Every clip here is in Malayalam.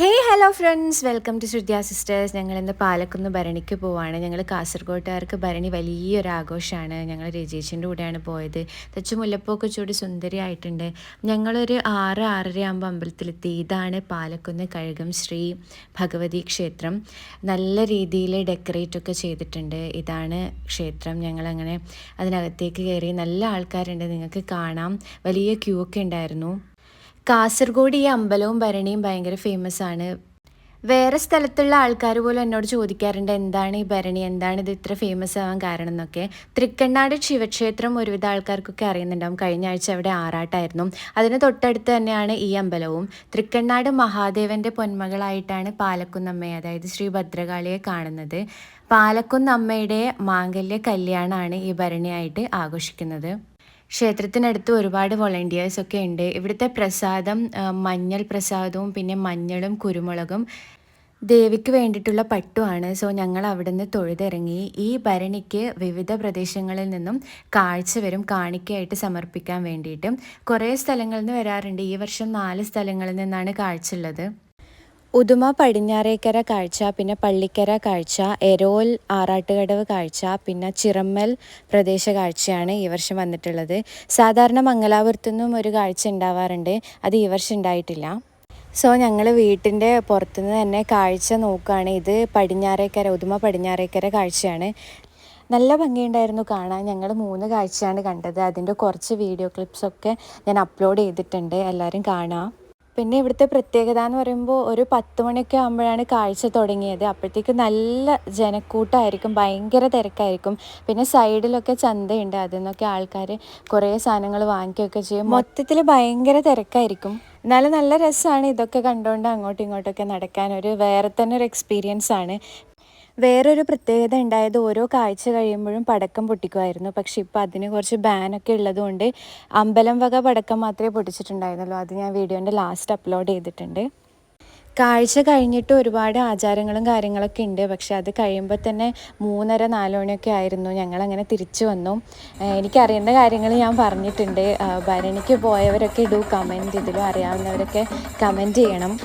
Hello friends, welcome to Shruthya sisters. ഞങ്ങളിന്ന് പാലക്കുന്ന് ഭരണിക്ക് പോവാണ്. ഞങ്ങൾ കാസർഗോട്ടുകാർക്ക് ഭരണി വലിയൊരു ആഘോഷമാണ്. ഞങ്ങൾ രജീഷിൻ്റെ കൂടെയാണ് പോയത്. തച്ചു മുല്ലപ്പൂക്കെ ചൂടി സുന്ദരിയായിട്ടുണ്ട്. ഞങ്ങളൊരു 6-6:30 ആകുമ്പോൾ അമ്പലത്തിലെത്തി. ഇതാണ് പാലക്കുന്ന് കഴുകം ശ്രീ ഭഗവതി ക്ഷേത്രം. നല്ല രീതിയിൽ ഡെക്കറേറ്റൊക്കെ ചെയ്തിട്ടുണ്ട്. ഇതാണ് ക്ഷേത്രം. ഞങ്ങളങ്ങനെ അതിനകത്തേക്ക് കയറി. നല്ല ആൾക്കാരുണ്ട്, നിങ്ങൾക്ക് കാണാം. വലിയ ക്യൂ ഒക്കെ ഉണ്ടായിരുന്നു. കാസർഗോഡ് ഈ അമ്പലവും ഭരണിയും ഭയങ്കര ഫേമസ് ആണ്. വേറെ സ്ഥലത്തുള്ള ആൾക്കാർ പോലും എന്നോട് ചോദിക്കാറുണ്ട്, എന്താണ് ഈ ഭരണി, എന്താണ് ഇത് ഇത്ര ഫേമസ് ആവാൻ കാരണം എന്നൊക്കെ. തൃക്കണ്ണാട് ശിവക്ഷേത്രം ഒരുവിധ ആൾക്കാർക്കൊക്കെ അറിയുന്നുണ്ടാവും. കഴിഞ്ഞ ആഴ്ച അവിടെ ആറാട്ടായിരുന്നു. അതിന് തൊട്ടടുത്ത് തന്നെയാണ് ഈ അമ്പലവും. തൃക്കണ്ണാട് മഹാദേവൻ്റെ പൊന്മകളായിട്ടാണ് പാലക്കുന്നമ്മയെ, അതായത് ശ്രീ ഭദ്രകാളിയെ കാണുന്നത്. പാലക്കുന്നമ്മയുടെ മാംഗല്യ കല്യാണമാണ് ഈ ഭരണിയായിട്ട് ആഘോഷിക്കുന്നത്. ക്ഷേത്രത്തിനടുത്ത് ഒരുപാട് വോളണ്ടിയേഴ്സൊക്കെ ഉണ്ട്. ഇവിടുത്തെ പ്രസാദം മഞ്ഞൾ പ്രസാദവും പിന്നെ മഞ്ഞളും കുരുമുളകും ദേവിക്ക് വേണ്ടിയിട്ടുള്ള പട്ടുമാണ്. സോ ഞങ്ങൾ അവിടെ നിന്ന് തൊഴുതിറങ്ങി. ഈ ഭരണിക്ക് വിവിധ പ്രദേശങ്ങളിൽ നിന്നും കാഴ്ച വരും, കാണിക്കയായിട്ട് സമർപ്പിക്കാൻ വേണ്ടിയിട്ട്. കുറേ സ്ഥലങ്ങളിൽ നിന്ന് വരാറുണ്ട്. ഈ വർഷം 4 സ്ഥലങ്ങളിൽ നിന്നാണ് കാഴ്ച ഉള്ളത്. ഉദുമ പടിഞ്ഞാറേക്കര കാഴ്ച, പിന്നെ പള്ളിക്കര കാഴ്ച, എരോൽ ആറാട്ടുകടവ് കാഴ്ച, പിന്നെ ചിറമ്മൽ പ്രദേശ കാഴ്ചയാണ് ഈ വർഷം വന്നിട്ടുള്ളത്. സാധാരണ മംഗലാപുരത്തുനിന്നും ഒരു കാഴ്ച ഉണ്ടാവാറുണ്ട്, അത് ഈ വർഷം ഉണ്ടായിട്ടില്ല. സോ ഞങ്ങൾ വീട്ടിൻ്റെ പുറത്തുനിന്ന് തന്നെ കാഴ്ച നോക്കുകയാണ്. ഇത് പടിഞ്ഞാറേക്കര, ഉദുമ പടിഞ്ഞാറേക്കര കാഴ്ചയാണ്. നല്ല ഭംഗിയുണ്ടായിരുന്നു കാണാൻ. ഞങ്ങൾ 3 കാഴ്ചയാണ് കണ്ടത്. അതിൻ്റെ കുറച്ച് വീഡിയോ ക്ലിപ്സൊക്കെ ഞാൻ അപ്ലോഡ് ചെയ്തിട്ടുണ്ട്, എല്ലാവരും കാണാം. പിന്നെ ഇവിടുത്തെ പ്രത്യേകത എന്ന് പറയുമ്പോൾ ഒരു 10 മണിയൊക്കെ ആകുമ്പോഴാണ് കാഴ്ച തുടങ്ങിയത്. അപ്പോഴത്തേക്ക് നല്ല ജനക്കൂട്ടമായിരിക്കും, ഭയങ്കര തിരക്കായിരിക്കും. പിന്നെ സൈഡിലൊക്കെ ചന്തയുണ്ട്, അതിൽ നിന്നൊക്കെ ആൾക്കാർ കുറേ സാധനങ്ങൾ വാങ്ങിക്കുകയൊക്കെ ചെയ്യും. മൊത്തത്തിൽ ഭയങ്കര തിരക്കായിരിക്കും. എന്നാലും നല്ല രസമാണ് ഇതൊക്കെ കണ്ടുകൊണ്ട് അങ്ങോട്ടും ഇങ്ങോട്ടൊക്കെ നടക്കാൻ. ഒരു വേറെ തന്നെ ഒരു എക്സ്പീരിയൻസ് ആണ്. വേറൊരു പ്രത്യേകത ഉണ്ടായത്, ഓരോ കാഴ്ച കഴിയുമ്പോഴും പടക്കം പൊട്ടിക്കുമായിരുന്നു. പക്ഷെ ഇപ്പോൾ അതിന് കുറച്ച് ബാനൊക്കെ ഉള്ളതുകൊണ്ട് അമ്പലം വക പടക്കം മാത്രമേ പൊട്ടിച്ചിട്ടുണ്ടായിരുന്നുള്ളൂ. അത് ഞാൻ വീഡിയോൻ്റെ ലാസ്റ്റ് അപ്ലോഡ് ചെയ്തിട്ടുണ്ട്. കാഴ്ച കഴിഞ്ഞിട്ട് ഒരുപാട് ആചാരങ്ങളും കാര്യങ്ങളൊക്കെ ഉണ്ട്. പക്ഷെ അത് കഴിയുമ്പോൾ തന്നെ 3:30-4 മണിയൊക്കെ ആയിരുന്നു. ഞങ്ങളങ്ങനെ തിരിച്ചു വന്നു. എനിക്കറിയുന്ന കാര്യങ്ങൾ ഞാൻ പറഞ്ഞിട്ടുണ്ട്. ഭരണിക്ക് പോയവരൊക്കെ ഇടൂ കമൻറ്റ്, ഇതിലും അറിയാവുന്നവരൊക്കെ കമൻറ്റ് ചെയ്യണം.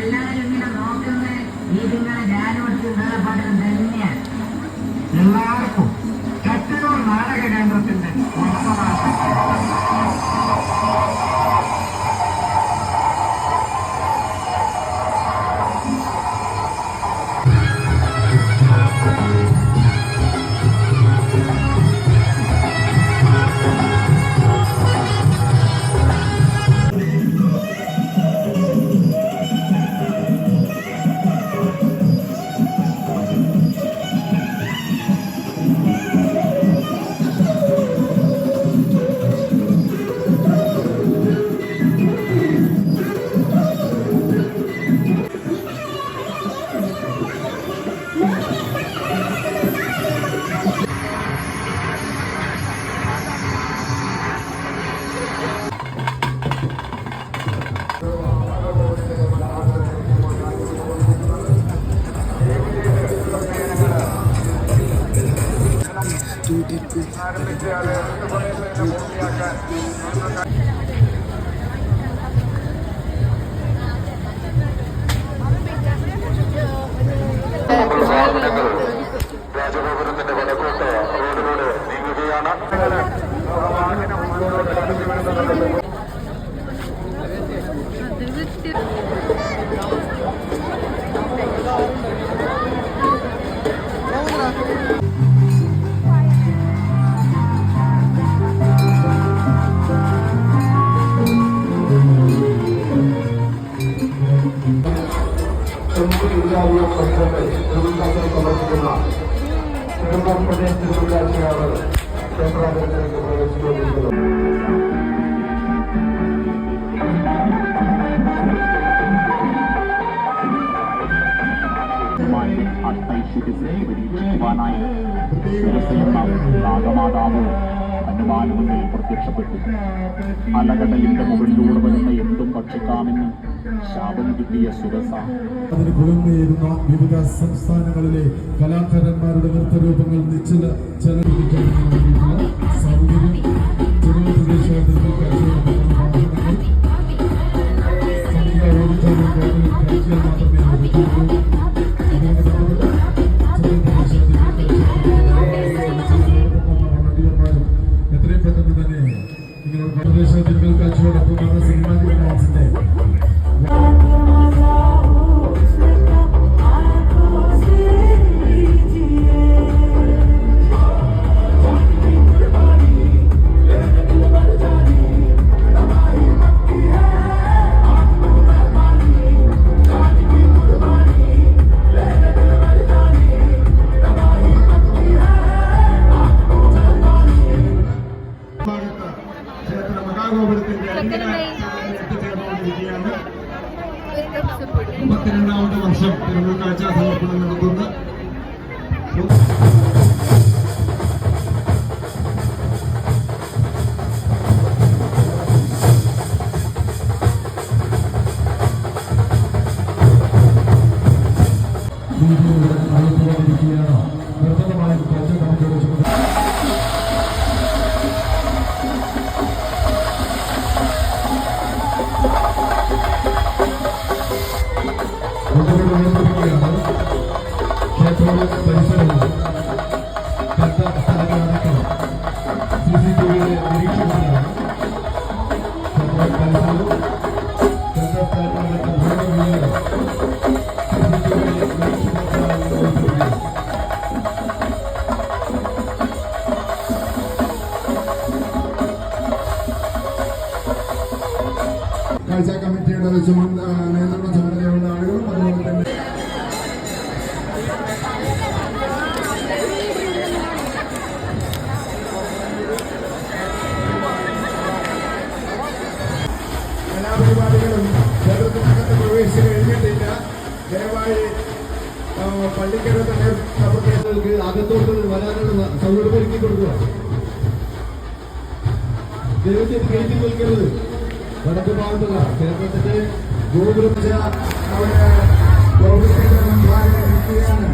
എല്ലാവരും ഇങ്ങനെ നോക്കുന്ന ഈ നിങ്ങളെ ജാനുവരി വേളപ്പാട്ടിൽ തന്നെയാണ്. എല്ലാവർക്കും ചട്ടൂർ നാടക കേന്ദ്രത്തിന്റെ രാജഗോപുരത്തിന്റെ വടക്കോട്ട് റോഡിലൂടെ നീങ്ങുകയാണ്. അഷ്ടൈശ്വര്യത്തെ വരീക്ഷിക്കുവാനായി ശിരസയുള്ള നാഗമാതാവ് വാനമണ്ടയിൽ പ്രത്യക്ഷപ്പെട്ടു. അലകടലിന്റെ മുകളിലൂടെ വരുന്ന എന്തും ഭക്ഷിക്കാമെന്ന് ശാപം കിട്ടിയ സുരസ. അതിന് പുറമേയിരുന്ന വിവിധ സംസ്ഥാനങ്ങളിലെ കലാകാരന്മാരുടെ നൃത്തരൂപങ്ങൾ നിശ്ചല ചലനത്തിനുള്ള സൗകര്യം ചെറിയ പ്രദേശങ്ങളിൽ കാഴ്ചവെക്കുന്ന സംഖ്യ ഓഡിറ്റോറിയം ഹോട്ടലിൽ കാഴ്ചയാൽ മാത്രമേ ലഭിക്കൂ. ഇതിനോട് ബന്ധപ്പെട്ട ചെറിയ പ്രദേശത്തിൽ വളണ്ടിയർമാരും എത്രയും പെട്ടെന്ന് തന്നെ നിങ്ങളുടെ പ്രദേശത്തിൽ കാഴ്ചയോടൊപ്പമാണ് സിനിമാറ്റിക് ഡാൻസിന്റെ മുപ്പത്തിരണ്ടാമത്തെ വർഷം തിരുമുൽ കാഴ്ച സമർപ്പണം നടത്തുന്ന നിർബന്ധമായ കാഴ്ച കമ്മിറ്റിയുടെ ക്ഷേത്രവും പരിസരവും കണ്ട സ്ഥലങ്ങളടക്കം CCTV-യുടെ നിരീക്ഷണത്തിലാണ്. ക്ഷേത്രവും പരിസരവും കണ്ട സ്ഥലങ്ങളടക്കം CCTV-യുടെ നിരീക്ഷണത്തിലാണ്. കാഴ്ച കമ്മിറ്റിയുടെ നിയന്ത്രണ ചുമതലയുള്ള ആളുകളും അതുപോലെ തന്നെ കലാപരിപാടികളും ക്ഷേത്രത്തിനകത്ത് പ്രവേശിച്ച് കഴിഞ്ഞിട്ടില്ല. ദയവായി പള്ളിക്കര തന്നെ പ്രദേശങ്ങൾക്ക് അകത്തോട്ട് വരാനുള്ള സൗകര്യം ഒരുക്കി കൊടുക്കുക. ദൈവത്തെ കയറ്റി നിൽക്കരുത്. വടക്ക് ഭാഗത്തുള്ള ക്ഷേത്രത്തിന്റെ ഗോപുരം അവിടെ ഗോപുരത്തിന്റെ മുൻഭാഗം നിൽക്കുകയാണ്.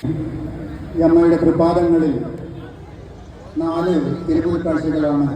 ഈ അമ്മയുടെ തൃപാദങ്ങളിൽ 4 തിരുമുൽ കാഴ്ചകളാണ്